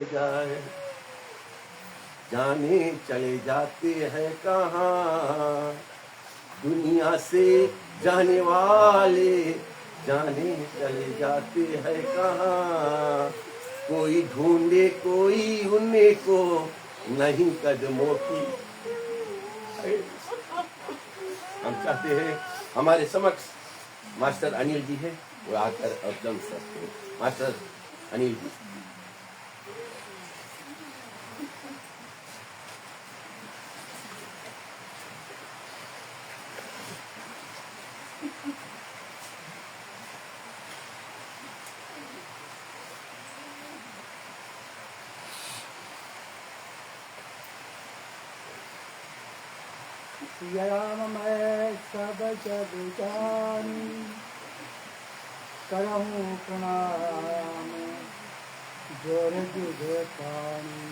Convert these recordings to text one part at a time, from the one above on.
जाए जाने चले जाते हैं कहाँ दुनिया से जाने वाले जाने चले जाते हैं कहाँ कोई ढूंढे कोई उन्हें को नहीं कदमों की। हम चाहते हैं हमारे समक्ष मास्टर अनिल जी है, वो आकर अफजल सकते हैं। मास्टर अनिल जी। राम मैं सब जग जानी करहूँ प्रणाम जोर जुग पानी।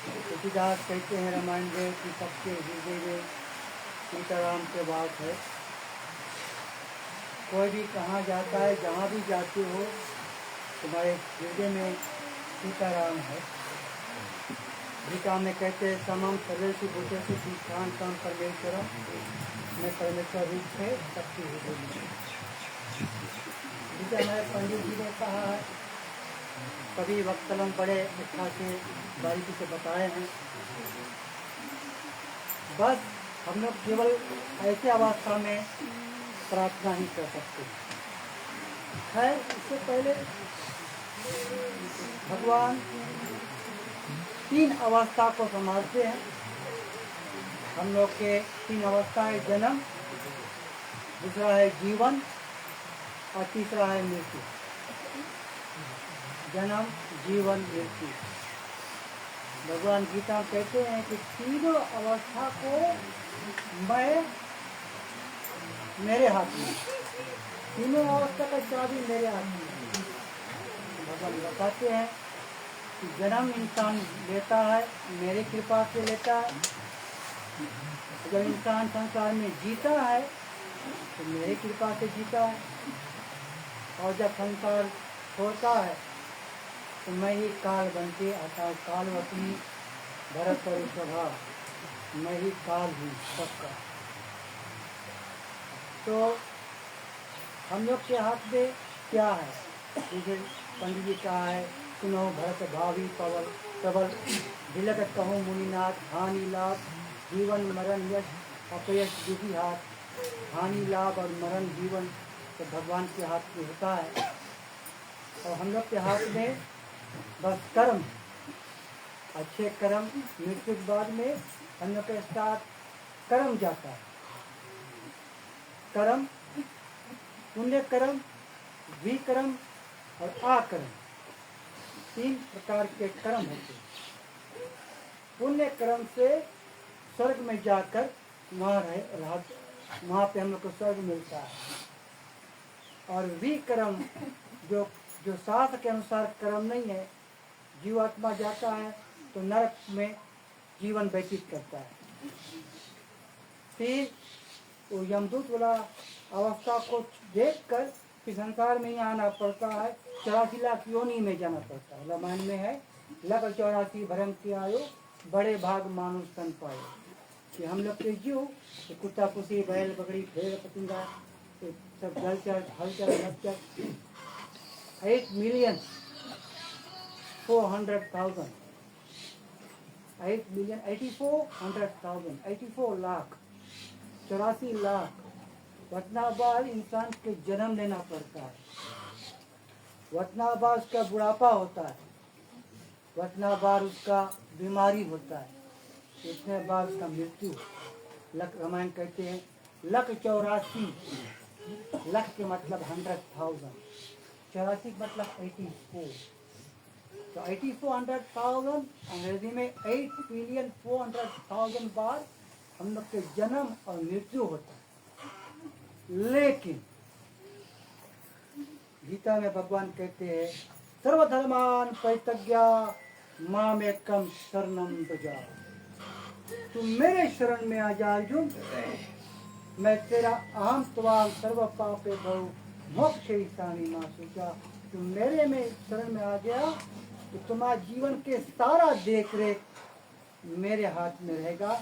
तुलसीदास कहते हैं रामायण देव की सबके हृदय में सीताराम के बात है। कोई भी कहाँ जाता है, जहाँ भी जाते हो, तुम्हारे हृदय में सीताराम है। गीता में कहते हैं समम सर्वेषु भूतेषु तिष्ठन्तं परमेश्वरं मैं परमेश्वर रूप से सबके हृदय में। गीता में पंडित जी ने कहा है, कभी वक्तलम बड़े अच्छा से बारीकी से बताए हैं। बस हम लोग केवल ऐसे अवस्था में प्रार्थना ही कर सकते हैं। इससे पहले भगवान तीन अवस्था को संभालते हैं। हम लोग के तीन अवस्था है, जन्म, दूसरा है जीवन और तीसरा है मृत्यु। जन्म, जीवन, मृत्यु। भगवान गीता कहते हैं कि तीनों अवस्था को मैं मेरे हाथ में, तीनों अवस्था का चाबी मेरे हाथ में। भगवान बताते हैं कि जन्म इंसान लेता है मेरे कृपा से लेता है। जब इंसान संसार में जीता है तो मेरे कृपा से जीता है, और जब संसार छोड़ता है तो मैं ही काल बनते आता हूँ। कालवती भरत और स्वभाव, मैं ही काल हूँ सबका। तो हम लोग के हाथ में क्या है? जैसे पंडित जी कहा है, सुनो भरत भावी पवल प्रबल ढिलक कहूँ मुनिनाथ हानि लाभ जीवन मरण यश अपयश विधि हाथ। हानि लाभ और मरण जीवन तो भगवान के हाथ में होता है, और हम लोग के हाथ में बस कर्म, अच्छे कर्म। मृत्यु के बाद में हम लोग के साथ कर्म जाता है। कर्म, पुण्य कर्म, विकर्म और आकर्म, तीन प्रकार के कर्म होते हैं। पुण्य कर्म से स्वर्ग में जाकर वहाँ पे हम लोग को स्वर्ग मिलता है। और विकर्म जो जो शास्त्र के अनुसार कर्म नहीं है, जीवात्मा जाता है तो नरक में जीवन व्यतीत करता है। फिर वो यमदूत वाला अवस्था को देखकर फिर संसार में ही आना पड़ता है। 84 लाख योनि में जाना पड़ता है। रामायण में है, लग 84 भरम की आयु बड़े भाग मानुष तन पाए। कि हम लोग के जीव तो कुत्ता पुसी बैल बकरी भेड़ पतंगा तो सब जलचर हलचल मचर 8,400,000 84 लाख 84 लाख वतनाबाद इंसान के जन्म लेना पड़ता है। वतनाबाद उसका बुढ़ापा होता है, वतनाबाद उसका बीमारी होता है, इतने बाद उसका मृत्यु। लक रामायण कहते हैं लक 84, लक के मतलब 100,000, 84 मतलब 84। तो 84,100,000 अंग्रेजी में 8,400,000 बार हम लोग के जन्म और मृत्यु होता है। लेकिन गीता में भगवान कहते हैं सर्वधर्मान परित्यज्य माम एकम शरणं व्रज। तुम मेरे शरण में आ जा अर्जुन, मैं तेरा अहम त्वां सर्व पापे भव मोक्ष ईशानी मां सोचा। तुम मेरे में शरण में आ गया तो तुम्हारा जीवन के सारा देख रेख मेरे हाथ में रहेगा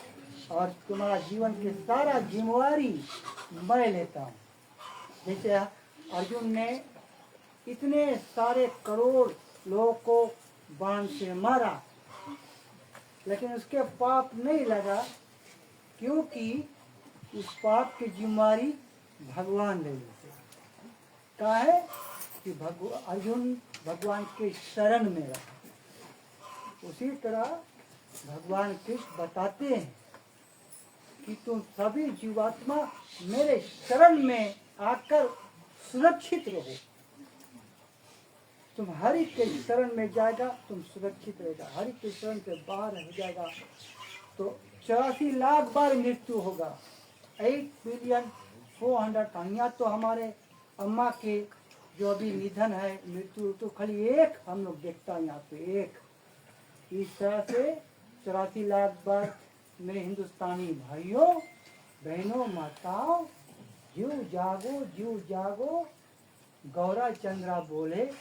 और तुम्हारा जीवन के सारा जिम्मेवारी मैं लेता हूँ। जैसे अर्जुन ने इतने सारे करोड़ लोगों को बाण से मारा, लेकिन उसके पाप नहीं लगा, क्योंकि उस पाप की जिम्मेवारी भगवान ले लेते। कहा है कि अर्जुन भगवान के शरण में रहा। उसी तरह भगवान कृष्ण बताते हैं कि तुम सभी जीवात्मा मेरे शरण में आकर सुरक्षित रहो। तुम हरि के शरण में जाएगा, तुम सुरक्षित रहेगा। हरि के शरण से बाहर रह जाएगा तो 84 लाख बार मृत्यु होगा। 8,400,000। यहाँ तो हमारे अम्मा के जो अभी निधन है, मृत्यु, तो खाली एक हम लोग देखता है यहाँ पे एक। इस तरह से 84 लाख बार मेरे हिंदुस्तानी भाइयों बहनों माताओं, जीव जागो जीव जागो। गौरा चंद्रा बोले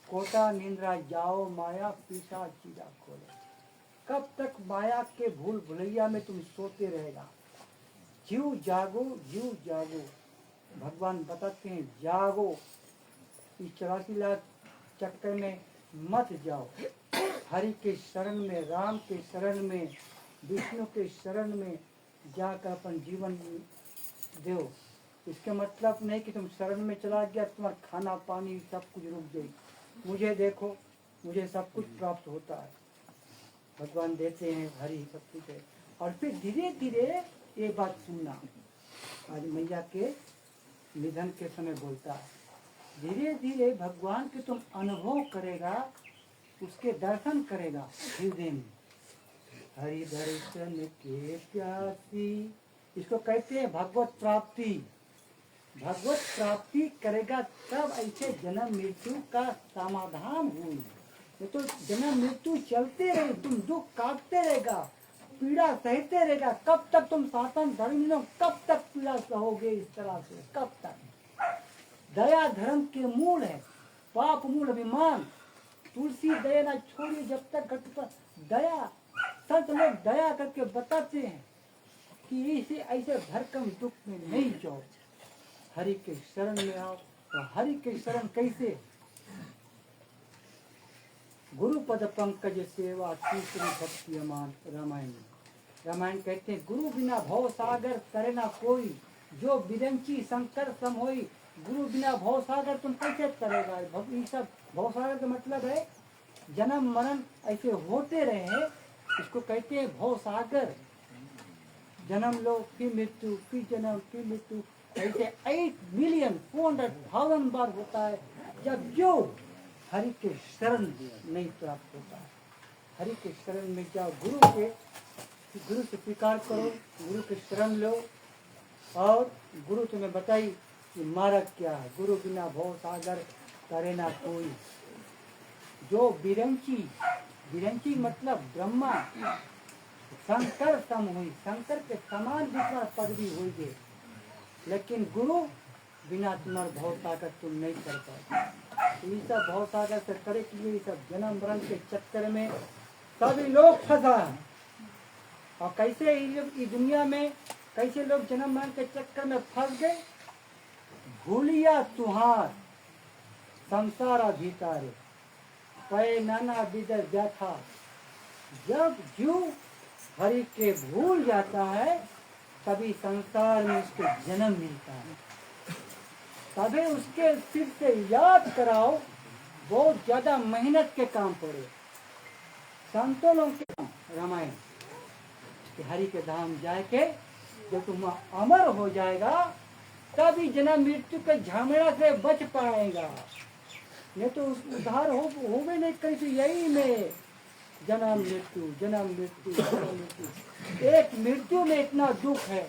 कोटा निंद्रा जाओ, माया पीछा चीरा खोले। कब तक माया के भूल भुलैया में तुम सोते रहेगा? जीव जागो जीव जागो। भगवान बताते हैं जागो, इस 84 लाख चक्कर में मत जाओ। हरि के शरण में, राम के शरण में, विष्णु के शरण में जाकर अपन जीवन दो। इसका मतलब नहीं कि तुम शरण में चला गया तुम्हारा खाना पानी सब कुछ रुक जाए। मुझे देखो, मुझे सब कुछ प्राप्त होता है, भगवान देते हैं, हरि सब कुछ है। और फिर धीरे धीरे ये बात सुनना, आज मैया के निधन के समय बोलता है, धीरे धीरे भगवान के तुम अनुभव करेगा, उसके दर्शन करेगा हृदय में। हरि दर्शन के प्यासी, इसको कहते हैं भगवत प्राप्ति। भगवत प्राप्ति करेगा तब ऐसे जन्म मृत्यु का समाधान हुई। ये तो जन्म मृत्यु चलते रहे, तुम दुख काटते रहेगा, पीड़ा सहते रहेगा। कब तक तुम सनातन धर्म में, कब तक पीड़ा सहोगे इस तरह से? कब तक? दया धर्म के मूल है, पाप मूल अभिमान। तुलसी दया ना छोड़िए जब तक घट पर दया। संत लोग दया करके बताते हैं कि इसे ऐसे भरकम दुख में नहीं जाओ, हरि के शरण में आओ। और हरि के शरण कैसे? गुरु पद पंकज सेवा तीसरी भक्ति अमान। रामायण कहते हैं गुरु बिना भव सागर करे ना कोई, जो बिरंची शंकर सम होई। गुरु बिना भव सागर तुम कैसे करेगा? ये सब भव सागर का मतलब है जन्म मरण ऐसे होते रहे, इसको कहते हैं भव सागर। जन्म लो फिर मृत्यु, फिर जन्म फिर मृत्यु, ऐसे 8,400,000 बार होता है जब जो हरि के शरण नहीं प्राप्त होता है। हरि के शरण में जाओ, गुरु से स्वीकार करो, गुरु के शरण लो और गुरु तुम्हें बताई कि मार्ग क्या है। गुरु बिना भव सागर करे ना कोई, जो बिरंची मतलब ब्रह्मा शंकर सम हुई, शंकर के समान जितना पदवी हुई गए, लेकिन गुरु बिना तुम्हारे भव सागर तुम नहीं कर पाते। ये सब भव सागर से करे के लिए सब जन्म मरण के चक्कर में सभी लोग फंसा है। और कैसे इस दुनिया में कैसे लोग जन्म मरण के चक्कर में फंस गए? भूलिया तुहार संसार भीतारे, पै नाना बिदर जाता। जब जीव हरि के भूल जाता है तभी संसार में उसको जन्म मिलता है। तभी उसके सिर से याद कराओ, बहुत ज्यादा मेहनत के काम पड़े। संतों लोग के काम रामायण कि हरि के धाम जाके जब तुम अमर हो जाएगा तभी जन्म मृत्यु के झमेला से बच पाएगा। नहीं तो उद्धार हो भी नहीं कैसे। यही में जन्म मृत्यु जन्म मृत्यु जन्म मृत्यु, एक मृत्यु में इतना दुख है।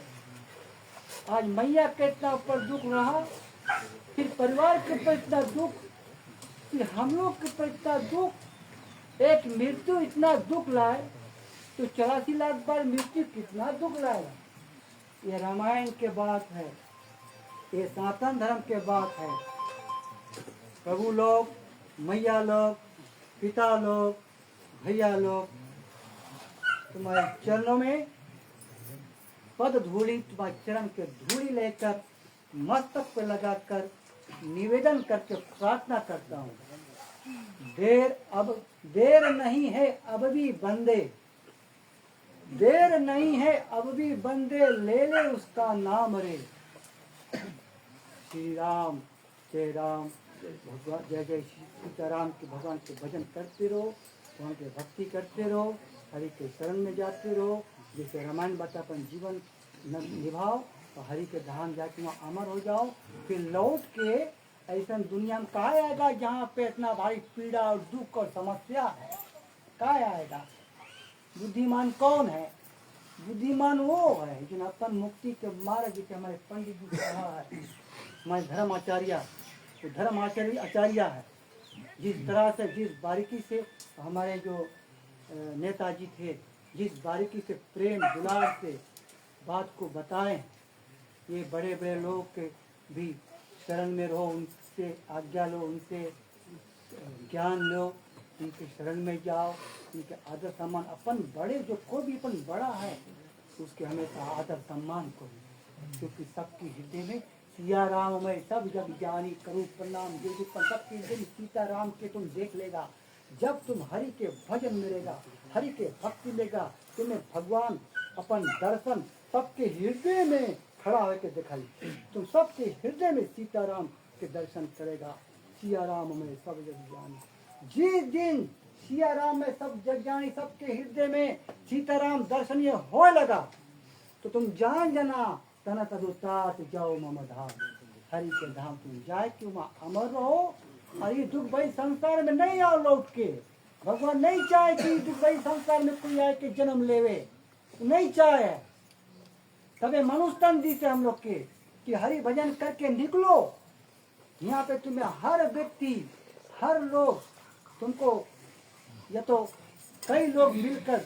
आज मैया के इतना ऊपर दुख रहा, फिर परिवार के ऊपर इतना दुख, फिर हम लोग के ऊपर इतना दुख। एक मृत्यु इतना दुख लाए तो 84 लाख बार मृत्यु कितना दुख लाएगा? ये रामायण के बात है, ये सनातन धर्म के बात है। प्रभु लोग मैया लोग, पिता लोग, भैया लोग, तुम्हारे चरणों में पद धूली, तुम्हारे चरण के धूली लेकर मस्तक पे लगाकर निवेदन करके प्रार्थना करता हूँ। देर नहीं है अब भी बंदे, देर नहीं है अब भी बंदे, ले ले उसका नाम रे। श्री राम जय राम, भगवान जय जय सीताराम के, भगवान के भजन करते रहो, भगवान की भक्ति करते रहो, हरि के शरण में जाते रहो। जैसे रामायण बता अपन जीवन निभाओ और हरि के धाम जाके वहाँ अमर हो जाओ। फिर लौट के ऐसा दुनिया में कहाँ आएगा जहाँ पे इतना भारी पीड़ा और दुख और समस्या है? कहाँ आएगा? बुद्धिमान कौन है? बुद्धिमान वो है जिन अपन मुक्ति के मार्ग, जैसे हमारे पंडित जी कहा है, हमारे धर्माचार्य, तो धर्माचार्य है, जिस तरह से जिस बारीकी से हमारे जो नेताजी थे, जिस बारीकी से प्रेम दुलार से बात को बताएं, ये बड़े बड़े लोग के भी शरण में रहो, उनसे आज्ञा लो, उनसे ज्ञान लो, उनके शरण में जाओ, उनके आदर सम्मान। अपन बड़े जो कोई भी अपन बड़ा है उसके हमेशा आदर सम्मान करो, क्योंकि सबकी हृदय में सिया राम में सब जग जानी करूँ प्रणाम, जो सबके हृदय में सीता राम के तुम देख लेगा। जब तुम हरि के भजन मिलेगा, हरि के भक्ति लेगा, तुम्हें भगवान अपन दर्शन सबके हृदय में खड़ा होकर दिखाई, तुम सबके हृदय में सीताराम के दर्शन करेगा। सिया राम में सब जग जानी, जिस दिन सिया राम में सब जग जानी, सबके हृदय में सीताराम दर्शनीय हो लगा, तो तुम जान जाना तना तदुतात जाओ मम धाम, हरि के धाम तुम जाए क्यों वहाँ अमर रहो। और ये दुख भई संसार में नहीं आओ लौट के। भगवान नहीं चाहे कि दुख भई संसार में कोई आए के जन्म लेवे, नहीं चाहे। तबे मनुष्य तन दी से हम लोग के कि हरि भजन करके निकलो। यहाँ पे तुम्हें हर व्यक्ति, हर लोग तुमको, या तो कई लोग मिलकर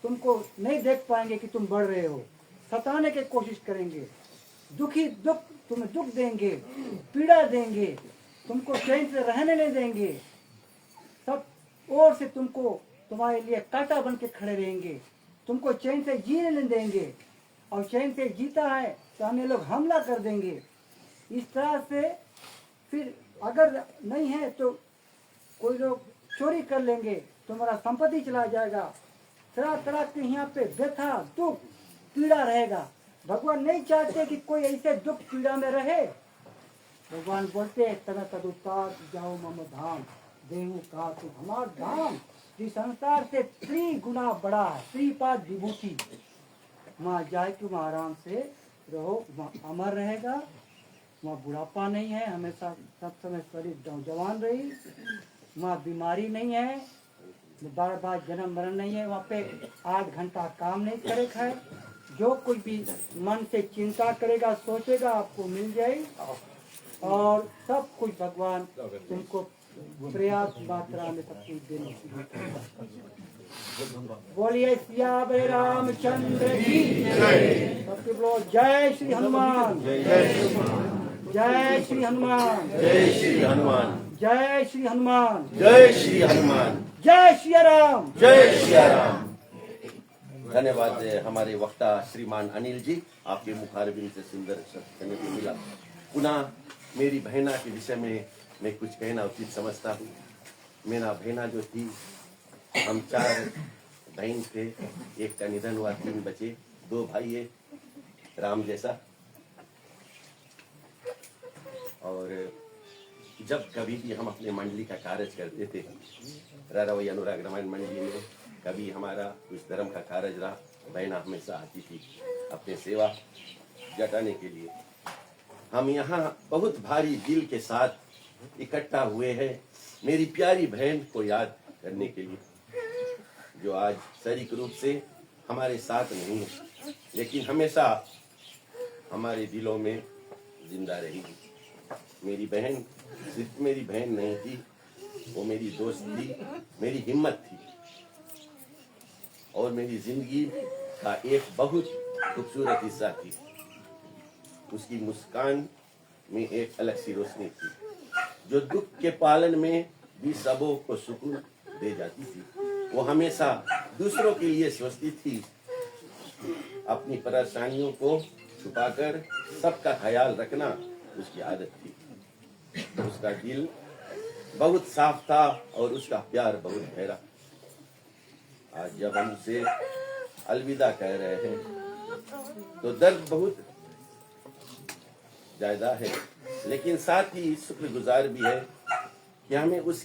तुमको नहीं देख पाएंगे कि तुम बढ़ रहे हो, सताने की कोशिश करेंगे, दुख तुम्हें दुख देंगे, पीड़ा देंगे, तुमको चैन से रहने नहीं देंगे, सब ओर से तुमको तुम्हारे लिए कांटा बन के खड़े रहेंगे, तुमको चैन से जीने नहीं देंगे, और चैन से जीता है तो हमें लोग हमला कर देंगे। इस तरह से फिर अगर नहीं है तो कोई लोग चोरी कर लेंगे, तुम्हारा संपत्ति चला जाएगा, तरह तरह के यहाँ पे व्यथा दुख पीड़ा रहेगा। भगवान नहीं चाहते कि कोई ऐसे दुख पीड़ा में रहे। भगवान बोलते हैं तन तदुतार जाओ मम धाम, देहु का तू हमार धाम, जिस संसार से 3 गुना बड़ा है, 3 पाद विभूति। वहाँ जाए कि वहाँ आराम से रहो, वहाँ अमर रहेगा, वहाँ बुढ़ापा नहीं है, हमेशा सब समय शरीर नौजवान रही, वहाँ बीमारी नहीं है, बार बार जन्म मरण नहीं है, वहाँ पे 8 घंटा काम नहीं करेगा है। जो कोई भी मन से चिंता करेगा सोचेगा आपको मिल जाए, और सब कुछ भगवान तुमको पर्याप्त मात्रा में सब कुछ देने की। बोलिए सियावर रामचंद्र की जय। सबके बोलो जय श्री हनुमान, जय श्री हनुमान, जय श्री हनुमान, जय श्री हनुमान, जय श्री हनुमान, जय श्री राम, जय श्री राम। धन्यवाद हमारे वक्ता श्रीमान अनिल जी, आपके मुखारबिन से सुंदर शब्द कहने को मिला। पुनः मेरी बहना के विषय में मैं कुछ कहना उचित समझता हूँ। मेरा बहना जो थी, हम 4 बहन थे, एक का निधन हुआ, 3 बचे, 2 भाई है राम जैसा। और जब कभी भी हम अपने मंडली का कार्य करते थे, रारावई अनुराग रामायण मंडली में कभी हमारा कुछ धर्म का कार्य रहा, बहना हमेशा आती थी अपने सेवा जताने के लिए। हम यहाँ बहुत भारी दिल के साथ इकट्ठा हुए हैं मेरी प्यारी बहन को याद करने के लिए, जो आज शारीरिक रूप से हमारे साथ नहीं है, लेकिन हमेशा हमारे दिलों में जिंदा रहेगी। मेरी बहन सिर्फ मेरी बहन नहीं थी, वो मेरी दोस्त थी, मेरी हिम्मत थी, और मेरी जिंदगी का एक बहुत खूबसूरत हिस्सा थी। उसकी मुस्कान में एक अलग सी रोशनी थी, जो दुख के पालन में भी सबों को सुकून दे जाती थी। वो हमेशा दूसरों के लिए सोचती थी, अपनी परेशानियों को छुपाकर सबका ख्याल रखना उसकी आदत थी। उसका दिल बहुत साफ था और उसका प्यार बहुत गहरा। आज जब हम उसे अलविदा कह रहे हैं तो दर्द बहुत ज्यादा है, लेकिन साथ ही शुक्रगुजार भी है कि हमें उस